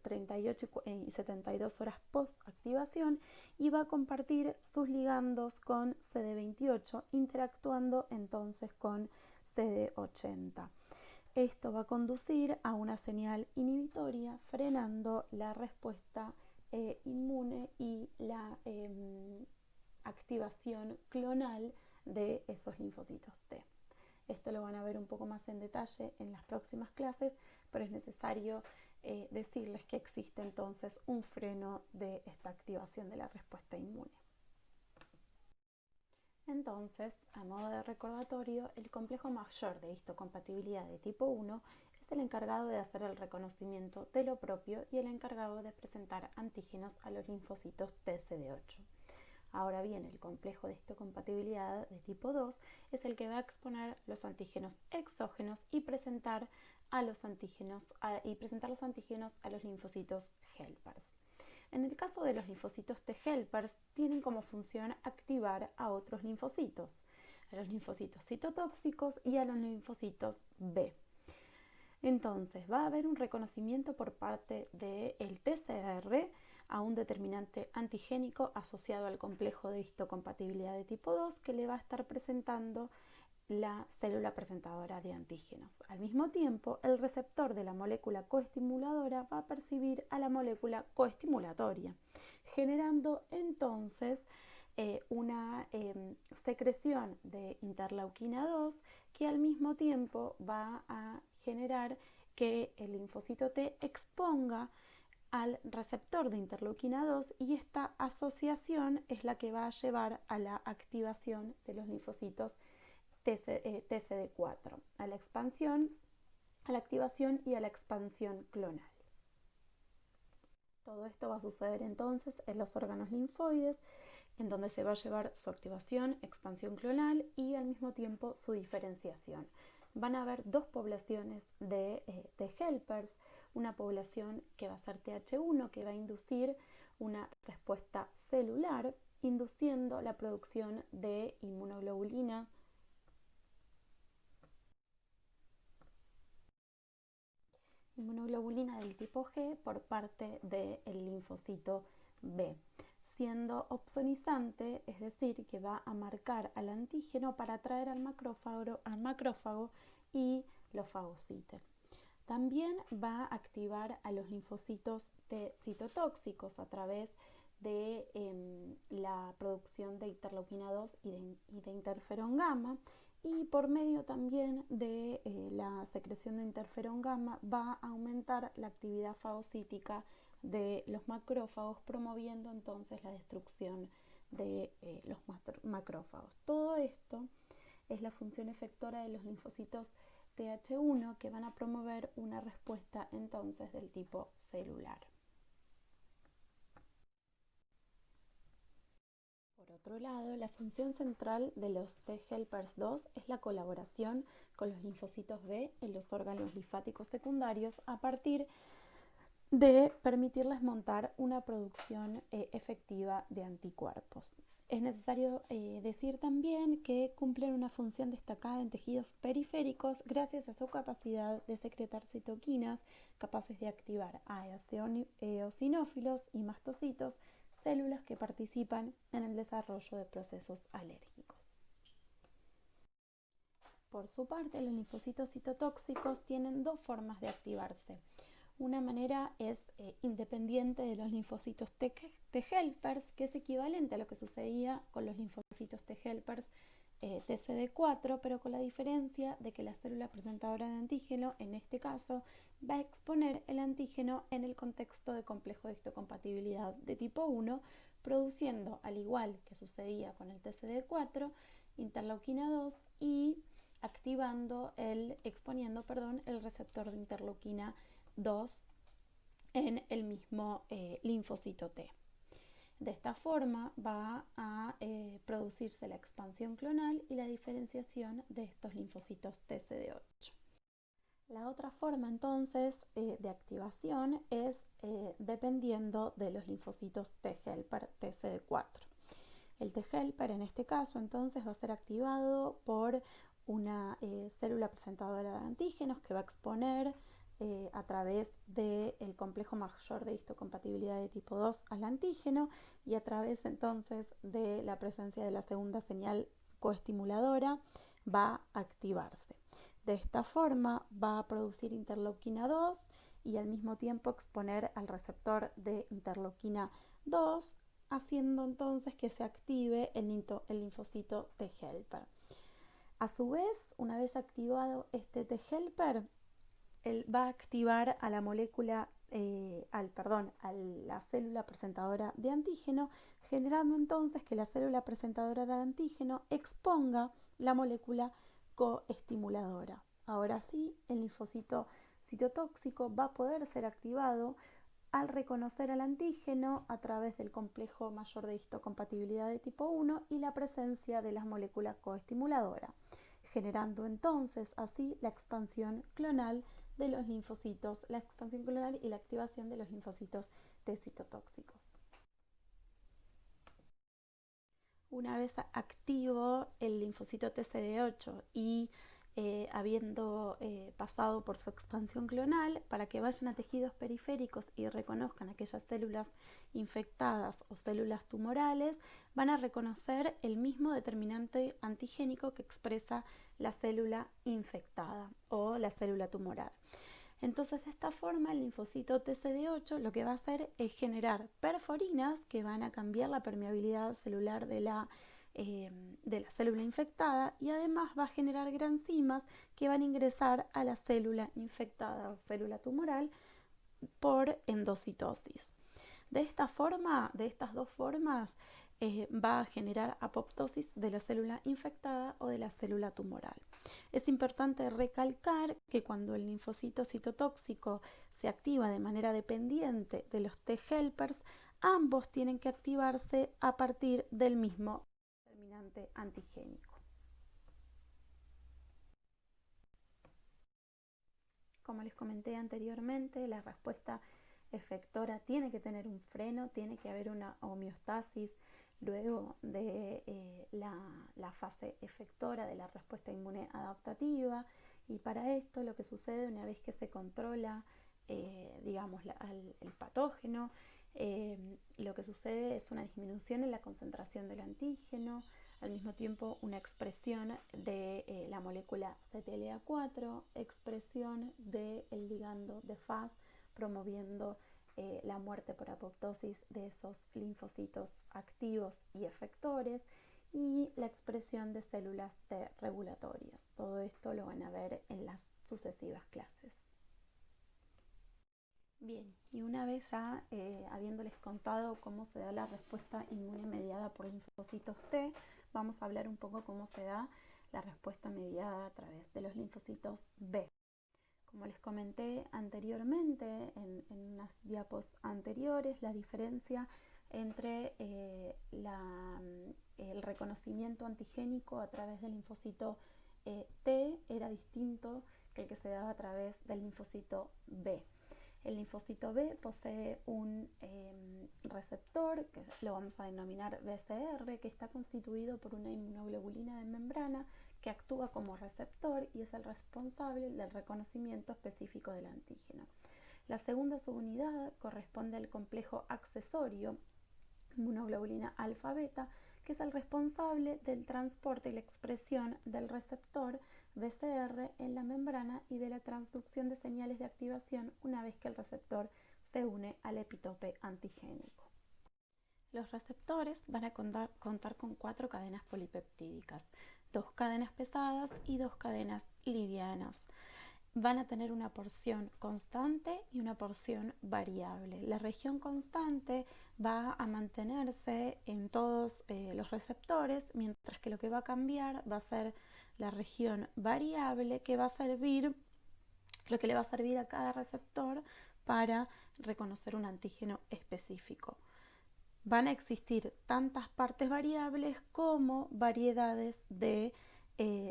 Speaker 1: 38 y 72 horas post activación y va a compartir sus ligandos con CD28, interactuando entonces con CD80. Esto va a conducir a una señal inhibitoria frenando la respuesta inmune y la activación clonal de esos linfocitos T. Esto lo van a ver un poco más en detalle en las próximas clases, pero es necesario decirles que existe entonces un freno de esta activación de la respuesta inmune. Entonces, a modo de recordatorio, el complejo mayor de histocompatibilidad de tipo 1 es el encargado de hacer el reconocimiento de lo propio y el encargado de presentar antígenos a los linfocitos TCD8. Ahora bien, el complejo de histocompatibilidad de tipo 2 es el que va a exponer los antígenos exógenos y presentar los antígenos a los linfocitos helpers. En el caso de los linfocitos T helpers, tienen como función activar a otros linfocitos, a los linfocitos citotóxicos y a los linfocitos B. Entonces, va a haber un reconocimiento por parte del TCR a un determinante antigénico asociado al complejo de histocompatibilidad de tipo 2 que le va a estar presentando la célula presentadora de antígenos. Al mismo tiempo, el receptor de la molécula coestimuladora va a percibir a la molécula coestimulatoria, generando entonces una secreción de interleuquina 2 que al mismo tiempo va a generar que el linfocito T exponga al receptor de interleuquina 2 y esta asociación es la que va a llevar a la activación de los linfocitos TCD4, a la activación y a la expansión clonal. Todo esto va a suceder entonces en los órganos linfoides, en donde se va a llevar su activación, expansión clonal y al mismo tiempo su diferenciación. Van a haber dos poblaciones de helpers, una población que va a ser TH1, que va a inducir una respuesta celular, induciendo la producción de inmunoglobulina del tipo G por parte del linfocito B, siendo opsonizante, es decir, que va a marcar al antígeno para atraer al macrófago y lo fagocite. También va a activar a los linfocitos T citotóxicos a través de la producción de interleuquina 2 y de interferón gamma, y por medio también de la secreción de interferón gamma va a aumentar la actividad fagocítica de los macrófagos, promoviendo entonces la destrucción de los macrófagos. Todo esto es la función efectora de los linfocitos Th1, que van a promover una respuesta entonces del tipo celular. Por otro lado, la función central de los T helpers 2 es la colaboración con los linfocitos B en los órganos linfáticos secundarios a partir de permitirles montar una producción efectiva de anticuerpos. Es necesario decir también que cumplen una función destacada en tejidos periféricos gracias a su capacidad de secretar citoquinas capaces de activar a eosinófilos y mastocitos, células que participan en el desarrollo de procesos alérgicos. Por su parte, los linfocitos citotóxicos tienen dos formas de activarse. Una manera es independiente de los linfocitos T helpers, que es equivalente a lo que sucedía con los linfocitos T helpers TCD4, pero con la diferencia de que la célula presentadora de antígeno, en este caso, va a exponer el antígeno en el contexto de complejo de histocompatibilidad de tipo 1, produciendo, al igual que sucedía con el TCD4, interleuquina 2 y exponiendo el receptor de interleuquina 2 en el mismo linfocito T. De esta forma va a producirse la expansión clonal y la diferenciación de estos linfocitos TCD8. La otra forma entonces de activación es dependiendo de los linfocitos T helper TCD4. El T helper en este caso entonces va a ser activado por una célula presentadora de antígenos que va a exponer a través del complejo mayor de histocompatibilidad de tipo 2 al antígeno, y a través entonces de la presencia de la segunda señal coestimuladora va a activarse. De esta forma va a producir interleuquina 2 y al mismo tiempo exponer al receptor de interleuquina 2, haciendo entonces que se active el linfocito T helper. A su vez, una vez activado este T helper, él va a activar a la molécula, a la célula presentadora de antígeno, generando entonces que la célula presentadora de antígeno exponga la molécula coestimuladora. Ahora sí, el linfocito citotóxico va a poder ser activado al reconocer al antígeno a través del complejo mayor de histocompatibilidad de tipo 1 y la presencia de la molécula coestimuladora, generando entonces así la expansión clonal de los linfocitos, la expansión clonal y la activación de los linfocitos T citotóxicos. Una vez activo el linfocito TCD8 y habiendo pasado por su expansión clonal, para que vayan a tejidos periféricos y reconozcan aquellas células infectadas o células tumorales, van a reconocer el mismo determinante antigénico que expresa la célula infectada o la célula tumoral. Entonces, de esta forma, el linfocito TCD8 lo que va a hacer es generar perforinas que van a cambiar la permeabilidad celular de la célula infectada, y además va a generar granzimas que van a ingresar a la célula infectada o célula tumoral por endocitosis. De esta forma, de estas dos formas, va a generar apoptosis de la célula infectada o de la célula tumoral. Es importante recalcar que cuando el linfocito citotóxico se activa de manera dependiente de los T helpers, ambos tienen que activarse a partir del mismo determinante antigénico. Como les comenté anteriormente, la respuesta efectora tiene que tener un freno, tiene que haber una homeostasis luego de la fase efectora de la respuesta inmune adaptativa, y para esto lo que sucede una vez que se controla el patógeno, lo que sucede es una disminución en la concentración del antígeno, al mismo tiempo una expresión de la molécula CTLA4, expresión del ligando de Fas, promoviendo la muerte por apoptosis de esos linfocitos activos y efectores, y la expresión de células T regulatorias. Todo esto lo van a ver en las sucesivas clases. Bien, y una vez ya habiéndoles contado cómo se da la respuesta inmune mediada por linfocitos T, vamos a hablar un poco cómo se da la respuesta mediada a través de los linfocitos B. Como les comenté anteriormente, en unas diapos anteriores, la diferencia entre el reconocimiento antigénico a través del linfocito T era distinto que el que se daba a través del linfocito B. El linfocito B posee un receptor, que lo vamos a denominar BCR, que está constituido por una inmunoglobulina de membrana que actúa como receptor y es el responsable del reconocimiento específico del antígeno. La segunda subunidad corresponde al complejo accesorio inmunoglobulina alfa-beta, que es el responsable del transporte y la expresión del receptor BCR en la membrana y de la transducción de señales de activación una vez que el receptor se une al epitope antigénico. Los receptores van a contar con 4 cadenas polipeptídicas, 2 cadenas pesadas y 2 cadenas livianas. Van a tener una porción constante y una porción variable. La región constante va a mantenerse en todos los receptores, mientras que lo que va a cambiar va a ser la región variable, que va a servir, lo que le va a servir a cada receptor para reconocer un antígeno específico. Van a existir tantas partes variables como variedades de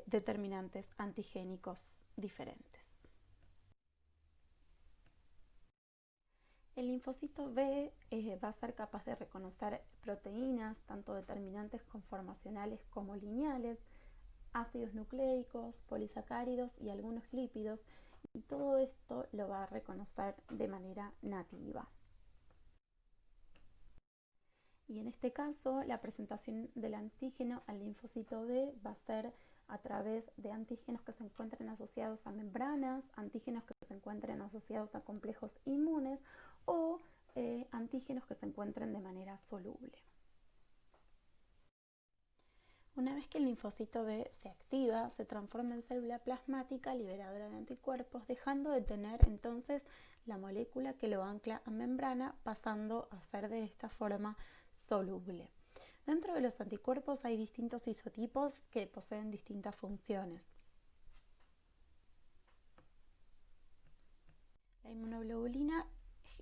Speaker 1: determinantes antigénicos diferentes. El linfocito B va a ser capaz de reconocer proteínas, tanto determinantes conformacionales como lineales, ácidos nucleicos, polisacáridos y algunos lípidos, y todo esto lo va a reconocer de manera nativa. Y en este caso, la presentación del antígeno al linfocito B va a ser a través de antígenos que se encuentren asociados a membranas, antígenos que se encuentren asociados a complejos inmunes o antígenos que se encuentren de manera soluble. Una vez que el linfocito B se activa, se transforma en célula plasmática liberadora de anticuerpos, dejando de tener entonces la molécula que lo ancla a membrana, pasando a ser de esta forma soluble. Dentro de los anticuerpos hay distintos isotipos que poseen distintas funciones. La inmunoglobulina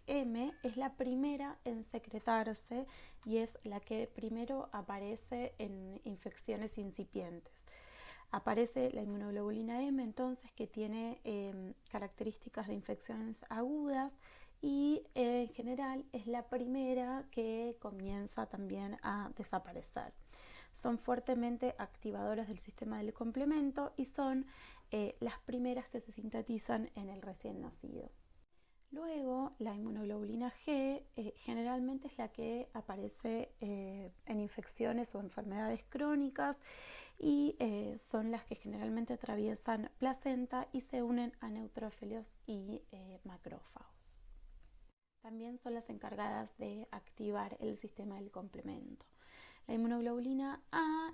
Speaker 1: M es la primera en secretarse y es la que primero aparece en infecciones incipientes. Aparece la inmunoglobulina M entonces, que tiene características de infecciones agudas y en general es la primera que comienza también a desaparecer. Son fuertemente activadoras del sistema del complemento y son las primeras que se sintetizan en el recién nacido. Luego, la inmunoglobulina G generalmente es la que aparece en infecciones o enfermedades crónicas y son las que generalmente atraviesan placenta y se unen a neutrófilos y macrófagos. También son las encargadas de activar el sistema del complemento. La inmunoglobulina A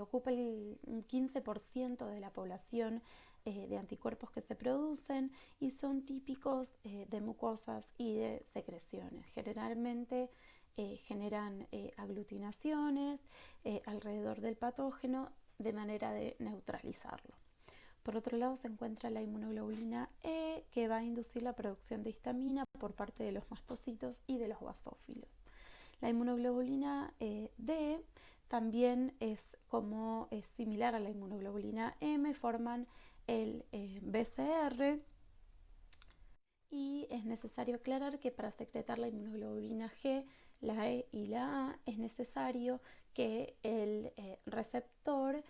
Speaker 1: ocupa el 15% de la población de anticuerpos que se producen y son típicos de mucosas y de secreciones. Generalmente generan aglutinaciones alrededor del patógeno de manera de neutralizarlo. Por otro lado se encuentra la inmunoglobulina E, que va a inducir la producción de histamina por parte de los mastocitos y de los basófilos. La inmunoglobulina D también es similar a la inmunoglobulina M, forman el BCR, y es necesario aclarar que para secretar la inmunoglobulina G, la E y la A es necesario que el receptor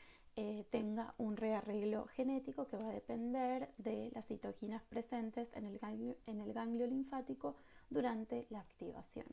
Speaker 1: tenga un rearreglo genético que va a depender de las citoquinas presentes en el ganglio linfático durante la activación.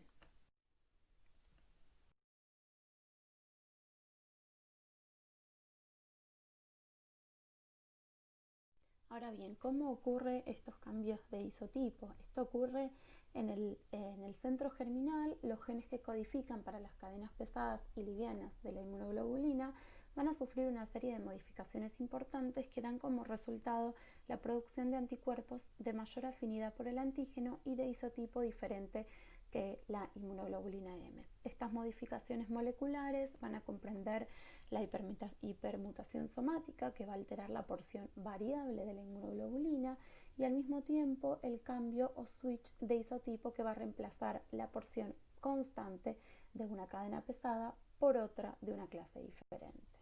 Speaker 1: Ahora bien, ¿cómo ocurre estos cambios de isotipo? Esto ocurre en el centro germinal. Los genes que codifican para las cadenas pesadas y livianas de la inmunoglobulina van a sufrir una serie de modificaciones importantes que dan como resultado la producción de anticuerpos de mayor afinidad por el antígeno y de isotipo diferente que la inmunoglobulina M. Estas modificaciones moleculares van a comprender la hipermutación somática, que va a alterar la porción variable de la inmunoglobulina, y al mismo tiempo el cambio o switch de isotipo, que va a reemplazar la porción constante de una cadena pesada por otra de una clase diferente.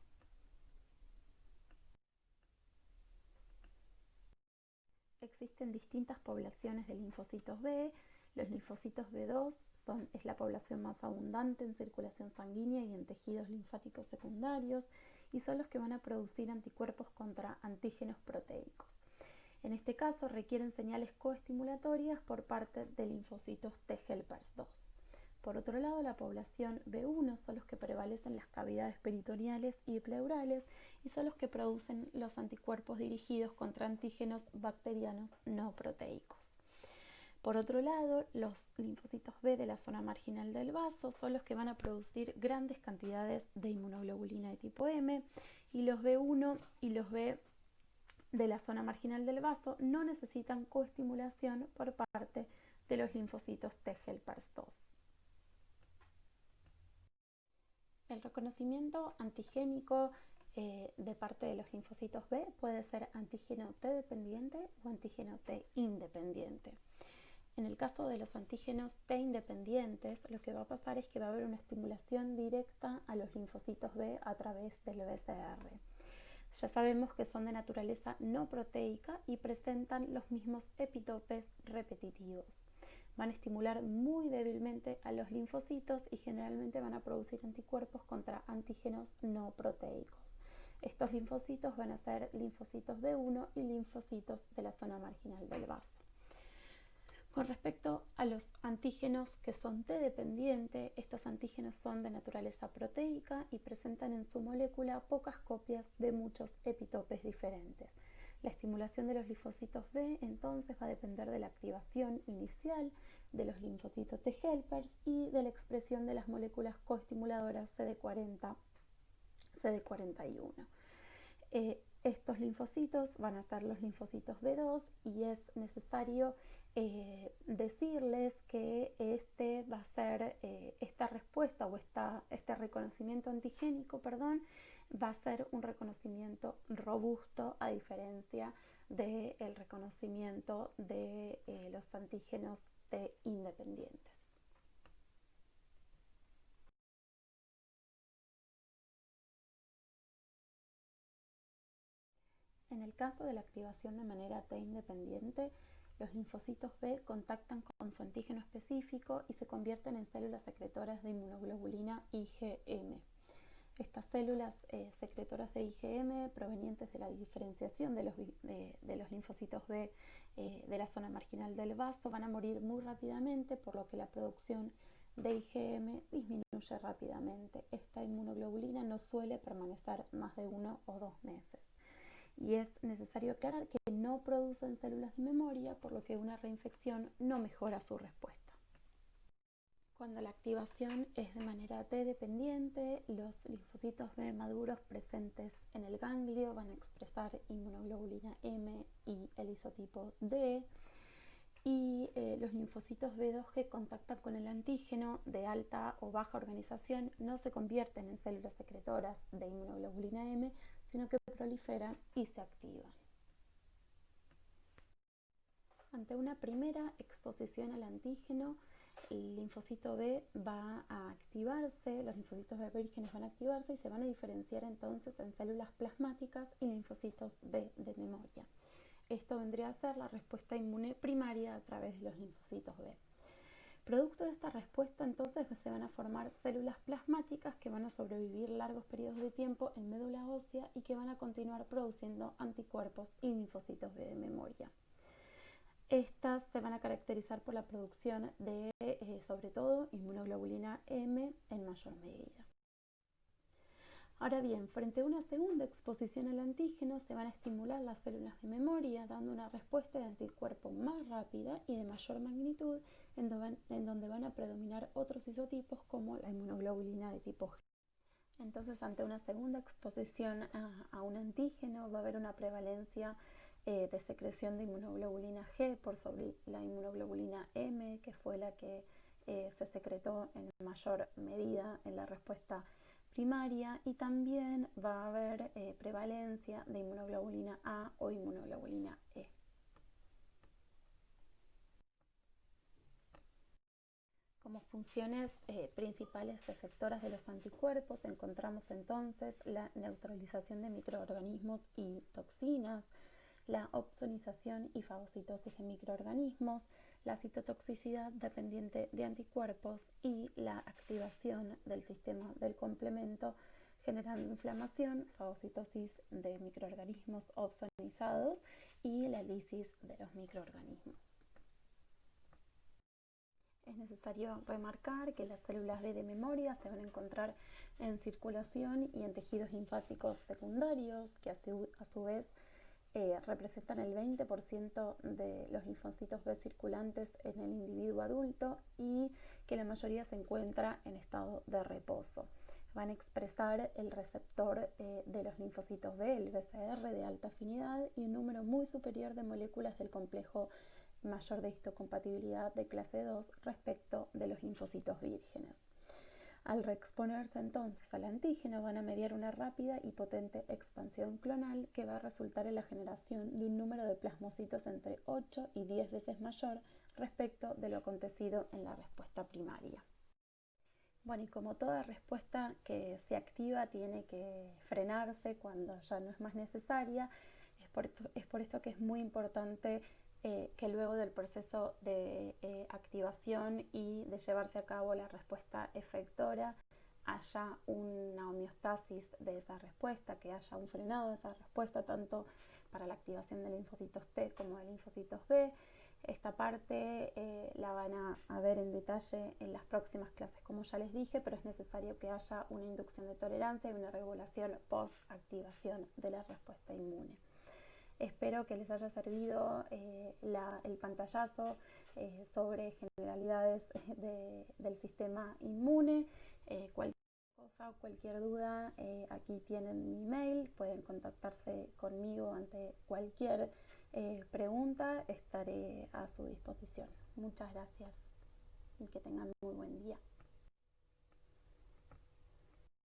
Speaker 1: Existen distintas poblaciones de linfocitos B. Los linfocitos B2 es la población más abundante en circulación sanguínea y en tejidos linfáticos secundarios, y son los que van a producir anticuerpos contra antígenos proteicos. En este caso requieren señales coestimulatorias por parte de linfocitos T helpers 2. Por otro lado, la población B1 son los que prevalecen en las cavidades peritoneales y pleurales, y son los que producen los anticuerpos dirigidos contra antígenos bacterianos no proteicos. Por otro lado, los linfocitos B de la zona marginal del vaso son los que van a producir grandes cantidades de inmunoglobulina de tipo M, y los B1 y los B de la zona marginal del vaso no necesitan coestimulación por parte de los linfocitos T helpers 2. El reconocimiento antigénico de parte de los linfocitos B puede ser antígeno T dependiente o antígeno T independiente. En el caso de los antígenos T independientes, lo que va a pasar es que va a haber una estimulación directa a los linfocitos B a través del BCR. Ya sabemos que son de naturaleza no proteica y presentan los mismos epitopes repetitivos. Van a estimular muy débilmente a los linfocitos y generalmente van a producir anticuerpos contra antígenos no proteicos. Estos linfocitos van a ser linfocitos B1 y linfocitos de la zona marginal del vaso. Con respecto a los antígenos que son T dependiente, estos antígenos son de naturaleza proteica y presentan en su molécula pocas copias de muchos epitopes diferentes. La estimulación de los linfocitos B entonces va a depender de la activación inicial de los linfocitos T helpers y de la expresión de las moléculas coestimuladoras CD40, CD41. Estos linfocitos van a ser los linfocitos B2, y es necesario decirles que va a ser esta respuesta o este reconocimiento antigénico, va a ser un reconocimiento robusto, a diferencia del reconocimiento de los antígenos T independientes. En el caso de la activación de manera T independiente, los linfocitos B contactan con su antígeno específico y se convierten en células secretoras de inmunoglobulina IgM. Estas células secretoras de IgM, provenientes de la diferenciación de los linfocitos B de la zona marginal del vaso, van a morir muy rápidamente, por lo que la producción de IgM disminuye rápidamente. Esta inmunoglobulina no suele permanecer más de 1 o 2 meses. Y es necesario aclarar que no producen células de memoria, por lo que una reinfección no mejora su respuesta. Cuando la activación es de manera T dependiente, los linfocitos B maduros presentes en el ganglio van a expresar inmunoglobulina M y el isotipo D, y los linfocitos B2 que contactan con el antígeno de alta o baja organización no se convierten en células secretoras de inmunoglobulina M, sino que proliferan y se activan. Ante una primera exposición al antígeno, el linfocito B va a activarse, los linfocitos B vírgenes van a activarse y se van a diferenciar entonces en células plasmáticas y linfocitos B de memoria. Esto vendría a ser la respuesta inmune primaria a través de los linfocitos B. Producto de esta respuesta, entonces, se van a formar células plasmáticas que van a sobrevivir largos periodos de tiempo en médula ósea y que van a continuar produciendo anticuerpos y linfocitos B de memoria. Estas se van a caracterizar por la producción de, sobre todo, inmunoglobulina M en mayor medida. Ahora bien, frente a una segunda exposición al antígeno, se van a estimular las células de memoria, dando una respuesta de anticuerpo más rápida y de mayor magnitud, en donde van a predominar otros isotipos como la inmunoglobulina de tipo G. Entonces, ante una segunda exposición a un antígeno, va a haber una prevalencia de secreción de inmunoglobulina G por sobre la inmunoglobulina M, que fue la que se secretó en mayor medida en la respuesta primaria, y también va a haber prevalencia de inmunoglobulina A o inmunoglobulina E. Como funciones principales efectoras de los anticuerpos encontramos entonces la neutralización de microorganismos y toxinas, la opsonización y fagocitosis de microorganismos, la citotoxicidad dependiente de anticuerpos y la activación del sistema del complemento generando inflamación, fagocitosis de microorganismos opsonizados y la lisis de los microorganismos. Es necesario remarcar que las células B de memoria se van a encontrar en circulación y en tejidos linfáticos secundarios, que a su vez representan el 20% de los linfocitos B circulantes en el individuo adulto y que la mayoría se encuentra en estado de reposo. Van a expresar el receptor de los linfocitos B, el BCR de alta afinidad, y un número muy superior de moléculas del complejo mayor de histocompatibilidad de clase 2 respecto de los linfocitos vírgenes. Al reexponerse entonces al antígeno van a mediar una rápida y potente expansión clonal que va a resultar en la generación de un número de plasmocitos entre 8 y 10 veces mayor respecto de lo acontecido en la respuesta primaria. Bueno, y como toda respuesta que se activa tiene que frenarse cuando ya no es más necesaria, es por esto que es muy importante que luego del proceso de activación y de llevarse a cabo la respuesta efectora haya una homeostasis de esa respuesta, que haya un frenado de esa respuesta tanto para la activación de linfocitos T como de linfocitos B. Esta parte la van a ver en detalle en las próximas clases, como ya les dije, pero es necesario que haya una inducción de tolerancia y una regulación post-activación de la respuesta inmune. Espero que les haya servido el pantallazo sobre generalidades del sistema inmune. Cualquier cosa o cualquier duda, aquí tienen mi mail, pueden contactarse conmigo ante cualquier pregunta, estaré a su disposición. Muchas gracias y que tengan muy buen día.